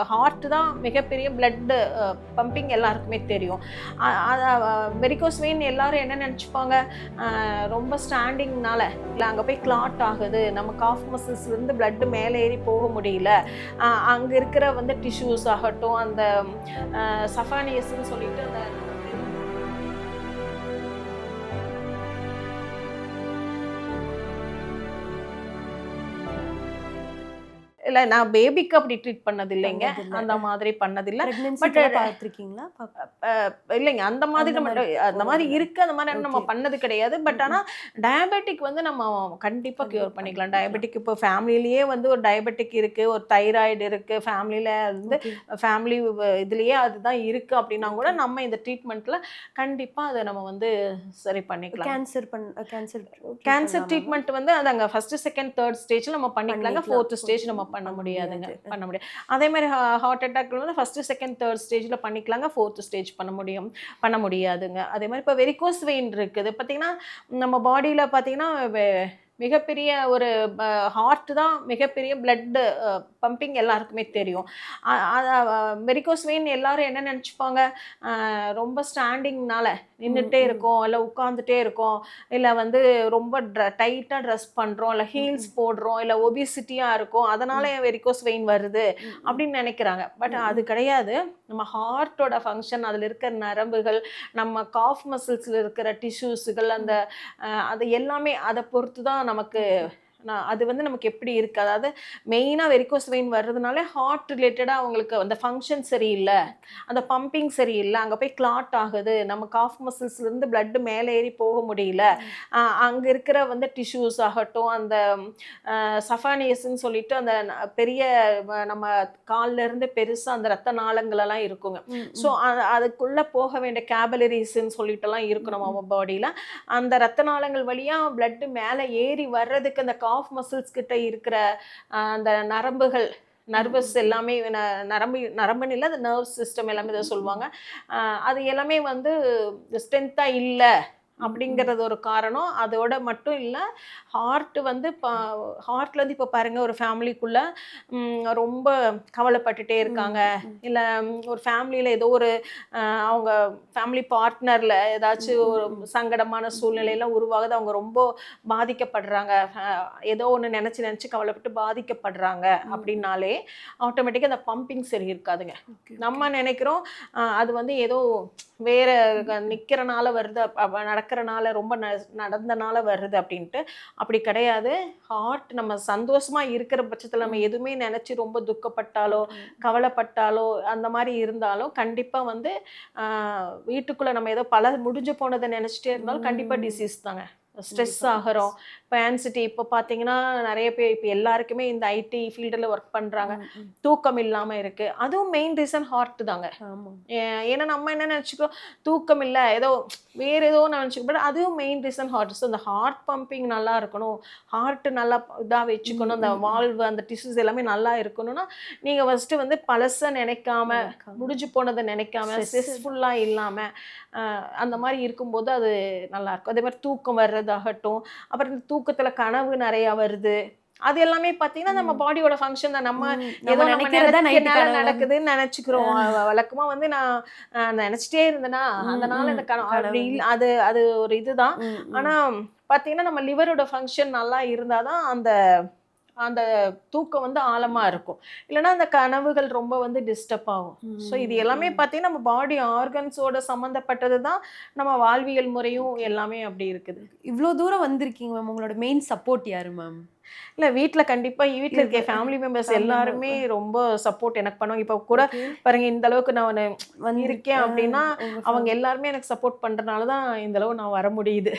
Heart தான் மிகப்பெரிய blood pumping எல்லாருக்குமே தெரியும். வெரிகோஸ் வெயின் எல்லாரும் என்ன நினச்சிப்பாங்க, ரொம்ப ஸ்டாண்டிங்னால இல்லை அங்கே போய் கிளாட் ஆகுது, நம்ம காஃப் மசில்ஸ்லேருந்து பிளட்டு மேலே ஏறி போக முடியல, அங்கே இருக்கிற வந்து டிஷ்யூஸ் ஆகட்டும், அந்த சஃபானியஸ்ன்னு சொல்லிட்டு அந்த இல்லை நான் பேபிக்கு அப்படி ட்ரீட் பண்ணது இல்லைங்க, அந்த மாதிரி பண்ணதில்லை. பட் பார்த்துருக்கீங்களா? இல்லைங்க, அந்த மாதிரி நம்ம அந்த மாதிரி இருக்கு, அந்த மாதிரி நம்ம பண்ணது கிடையாது. பட் ஆனால் டயபெட்டிக் வந்து நம்ம கண்டிப்பாக க்யூர் பண்ணிக்கலாம். டயபெட்டிக் இப்போ ஃபேமிலிலேயே வந்து ஒரு டயபெட்டிக் இருக்கு, ஒரு தைராய்டு இருக்கு, ஃபேமிலியில் வந்து ஃபேமிலி இதுலேயே அதுதான் இருக்கு அப்படின்னா கூட நம்ம இந்த ட்ரீட்மெண்ட்ல கண்டிப்பாக அதை நம்ம வந்து சரி பண்ணிக்கலாம். கேன்சர் ட்ரீட்மெண்ட் வந்து அது அங்கே ஃபர்ஸ்ட் செகண்ட் தேர்ட் ஸ்டேஜ் நம்ம பண்ணிக்கலாங்க, ஃபோர்த் ஸ்டேஜ் நம்ம பண்ண முடியாதுங்க, பண்ண முடியாது. அதே மாதிரி ஹார்ட் அட்டாக் வந்து ஃபர்ஸ்ட் செகண்ட் தேர்ட் ஸ்டேஜில் பண்ணிக்கலாங்க, ஃபோர்த் ஸ்டேஜ் பண்ண முடியாதுங்க. அதே மாதிரி இப்போ வெரிகோஸ் வெயின் இருக்குது பார்த்தீங்கன்னா, நம்ம பாடியில் பார்த்தீங்கன்னா மிகப்பெரிய ஒரு ஹார்ட் தான் மிகப்பெரிய பிளட்டு பம்பிங் எல்லாருக்குமே தெரியும். வெரிகோஸ் வெயின் எல்லாரும் என்ன நினச்சிப்பாங்க, ரொம்ப ஸ்டாண்டிங்னால நின்றுட்டே இருக்கோம், இல்லை உட்காந்துட்டே இருக்கோம், இல்லை வந்து ரொம்ப டைட்டாக ட்ரெஸ் பண்ணுறோம், இல்லை ஹீல்ஸ் போடுறோம், இல்லை ஒபிசிட்டியாக இருக்கும், அதனால வெரிகோஸ் வெயின் வருது அப்படின்னு நினைக்கிறாங்க. பட் அது கிடையாது. நம்ம ஹார்ட்டோட ஃபங்க்ஷன், அதில் இருக்கிற நரம்புகள், நம்ம காஃப் மசில்ஸில் இருக்கிற டிஷ்யூஸுகள், அந்த அது எல்லாமே அதை பொறுத்து தான் நமக்கு அது வந்து நமக்கு எப்படி இருக்குது. அதாவது மெயினாக வெரிகோஸ் வெயின் வர்றதுனால ஹார்ட் ரிலேட்டடாக அவங்களுக்கு அந்த ஃபங்க்ஷன் சரியில்லை, அந்த பம்பிங் சரியில்லை, அங்கே போய் கிளாட் ஆகுது, நம்ம காஃப் மசில்ஸ்லேருந்து பிளட்டு மேலே ஏறி போக முடியல, அங்கே இருக்கிற வந்து டிஷ்யூஸ் ஆகட்டும், அந்த சஃபானியஸ்ன்னு சொல்லிட்டு அந்த பெரிய நம்ம காலில் இருந்து பெருசாக அந்த ரத்த நாளங்களெல்லாம் இருக்குங்க. ஸோ அதுக்குள்ளே போக வேண்டிய கேபலரிஸ்ன்னு சொல்லிட்டுலாம் இருக்கும் நம்ம பாடியில். அந்த ரத்த நாளங்கள் வழியாக பிளட்டு மேலே ஏறி வர்றதுக்கு அந்த காஃப் மசில்ஸ் கிட்ட இருக்கிற அந்த நரம்புகள், நர்வஸ் எல்லாமே, நரம்புன்னு இல்லை, அந்த நர்வ் சிஸ்டம் எல்லாமே இதை சொல்லுவாங்க, அது எல்லாமே வந்து ஸ்ட்ரென்த்தாக இல்லை அப்படிங்கிறது ஒரு காரணம். அதோட மட்டும் இல்லை, ஹார்ட் வந்து ஹார்ட்லேருந்து இப்போ பாருங்கள், ஒரு ஃபேமிலிக்குள்ளே ரொம்ப கவலைப்பட்டுட்டே இருக்காங்க, இல்லை ஒரு ஃபேமிலியில் ஏதோ ஒரு அவங்க ஃபேமிலி பார்ட்னரில் ஏதாச்சும் ஒரு சங்கடமான சூழ்நிலையெல்லாம் உருவாகுது, அவங்க ரொம்ப பாதிக்கப்படுறாங்க, ஏதோ ஒன்று நினச்சி கவலைப்பட்டு பாதிக்கப்படுறாங்க அப்படின்னாலே ஆட்டோமேட்டிக்காக அந்த பம்பிங் சரி இருக்காதுங்க. நம்ம நினைக்கிறோம் அது வந்து ஏதோ வேறு நிற்கிறனால வருது, நடக்கிறனால ரொம்ப நடந்தனால வருது அப்படின்ட்டு. அப்படி கிடையாது. ஹார்ட் நம்ம சந்தோஷமாக இருக்கிற பட்சத்தில், நம்ம எதுவுமே நினச்சி ரொம்ப துக்கப்பட்டாலோ கவலைப்பட்டாலோ அந்த மாதிரி இருந்தாலோ கண்டிப்பாக வந்து வீட்டுக்குள்ளே நம்ம ஏதோ முடிஞ்சு போனதை நினச்சிட்டே இருந்தாலும் கண்டிப்பாக டிசீஸ் தாங்க. ஸ்ட்ரெஸ் ஆகிறோம், இப்போ ஆன்சிட்டி, இப்போ பார்த்தீங்கன்னா நிறைய பேர் இப்போ எல்லாருக்குமே இந்த ஐடி ஃபீல்டில் ஒர்க் பண்ணுறாங்க, தூக்கம் இல்லாமல் இருக்குது, அதுவும் மெயின் ரீசன் ஹார்ட் தாங்க. ஏன்னா நம்ம என்ன நினச்சிக்கிறோம், தூக்கம் இல்லை, ஏதோ வேறு ஏதோ நினச்சிக்கோ, பட் அதுவும் மெயின் ரீசன் ஹார்ட். ஸோ அந்த ஹார்ட் பம்பிங் நல்லா இருக்கணும், ஹார்ட்டு நல்லா இதாக வச்சுக்கணும், அந்த வால்வு அந்த டிஷ்யூஸ் எல்லாமே நல்லா இருக்கணும்னா நீங்கள் ஃபஸ்ட்டு வந்து பழசை நினைக்காம, முடிஞ்சு போனதை நினைக்காம, ஸ்ட்ரெஸ்ஃபுல்லாக இல்லாமல் அந்த மாதிரி இருக்கும்போது அது நல்லாயிருக்கும். அதே மாதிரி தூக்கம் வர்றதாகட்டும், அப்புறம் இந்த தூக்கத்தில் கனவு நிறையா வருது, அது எல்லாமே பார்த்தீங்கன்னா நம்ம பாடியோட ஃபங்க்ஷன் தான். நம்ம ஏதோ நடக்குதுன்னு நினச்சிக்கிறோம். வழக்கமாக வந்து நான் நினச்சிட்டே இருந்தேன்னா அதனால இந்த அப்படி அது அது ஒரு இதுதான். ஆனால் பார்த்தீங்கன்னா நம்ம லிவரோட ஃபங்க்ஷன் நல்லா இருந்தால் தான் அந்த தூக்கம் வந்து ஆழமாக இருக்கும், இல்லைன்னா அந்த கனவுகள் ரொம்ப வந்து டிஸ்டர்ப் ஆகும். ஸோ இது எல்லாமே பார்த்தீங்கன்னா நம்ம பாடி ஆர்கன்ஸோட சம்மந்தப்பட்டது தான், நம்ம வாழ்வியல் முறையும் எல்லாமே அப்படி இருக்குது. இவ்வளோ தூரம் வந்திருக்கீங்க மேம், உங்களோட மெயின் சப்போர்ட் யாரு மேம்? இல்லை, வீட்டில் கண்டிப்பாக வீட்டில் இருக்க ஃபேமிலி மெம்பர்ஸ் எல்லாருமே ரொம்ப சப்போர்ட் எனக்கு பண்ணுவாங்க. இப்போ கூட பாருங்க, இந்த அளவுக்கு நான் இருக்கேன் அப்படின்னா அவங்க எல்லாருமே எனக்கு சப்போர்ட் பண்ணுறதுனால தான் இந்த அளவு நான் வர முடியுது.